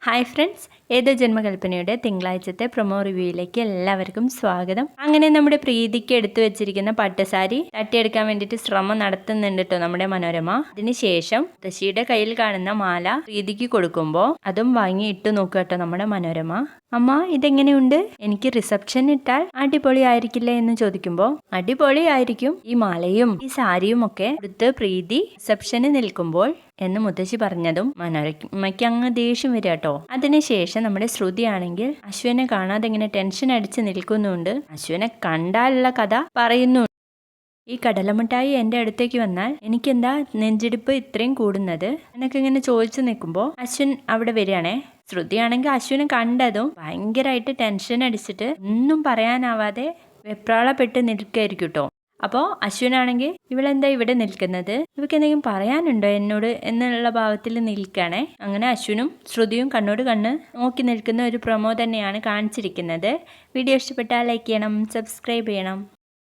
Hi friends, ഏതോ ജന്മകൽപ്പനയുടെ തിങ്കളാഴ്ചത്തെ promo റിവ്യൂയിലേക്ക് എല്ലാവർക്കും സ്വാഗതം. അങ്ങനെ നമ്മുടെ പ്രീതിക്ക് എടുത്തു വെച്ചിരിക്കുന്ന പട്ടുസാരി തട്ടിയെടുക്കാൻ വേണ്ടിയിട്ട് ശ്രമം നടത്തുന്നുണ്ട് കേട്ടോ നമ്മുടെ മനോരമ. അതിനുശേഷം മുത്തശ്ശിയുടെ കയ്യിൽ കാണുന്ന മാല പ്രീതിക്ക് കൊടുക്കുമ്പോൾ അതും വാങ്ങി ഇട്ടു നോക്കുക കേട്ടോ നമ്മുടെ മനോരമ. അമ്മ, ഇതെങ്ങനെയുണ്ട്? എനിക്ക് റിസപ്ഷൻ ഇട്ടാൽ അടിപൊളി ആയിരിക്കില്ലേ എന്ന് ചോദിക്കുമ്പോൾ അടിപൊളി ആയിരിക്കും, ഈ മാലയും ഈ സാരിയും ഒക്കെ എടുത്ത് പ്രീതി റിസപ്ഷന് നിൽക്കുമ്പോൾ എന്ന് മുത്തശ്ശി പറഞ്ഞതും മനോരമയ്ക്ക് അങ്ങ് ദേഷ്യം വരിക കേട്ടോ. അതിനുശേഷം നമ്മുടെ ശ്രുതിയാണെങ്കിൽ അശ്വിനെ കാണാതെ ഇങ്ങനെ ടെൻഷൻ അടിച്ച് നിൽക്കുന്നുണ്ട്. അശ്വിനെ കണ്ടാലുള്ള കഥ പറയുന്നു. ഈ കടലമിഠായി എൻ്റെ അടുത്തേക്ക് വന്നാൽ എനിക്കെന്താ നെഞ്ചിടിപ്പ് ഇത്രയും കൂടുന്നത് എന്നൊക്കെ ഇങ്ങനെ ചോദിച്ചു നിൽക്കുമ്പോൾ അശ്വിൻ അവിടെ വരികയാണേ. ശ്രുതിയാണെങ്കിൽ അശ്വിനെ കണ്ടതും ഭയങ്കരമായിട്ട് ടെൻഷൻ അടിച്ചിട്ട് ഒന്നും പറയാനാവാതെ വെപ്രാളപ്പെട്ട് നിൽക്കായിരിക്കും കേട്ടോ. അപ്പോൾ അശ്വിനാണെങ്കിൽ ഇവളെന്താ ഇവിടെ നിൽക്കുന്നത്, ഇവക്ക് എന്തെങ്കിലും പറയാനുണ്ടോ എന്നോട് എന്നുള്ള ഭാവത്തിൽ നിൽക്കുകയാണേ. അങ്ങനെ അശ്വിനും ശ്രുതിയും കണ്ണോട് കണ്ണ് നോക്കി നിൽക്കുന്ന ഒരു പ്രൊമോ തന്നെയാണ് കാണിച്ചിരിക്കുന്നത്. വീഡിയോ ഇഷ്ടപ്പെട്ടാൽ ലൈക്ക് ചെയ്യണം, സബ്സ്ക്രൈബ് ചെയ്യണം.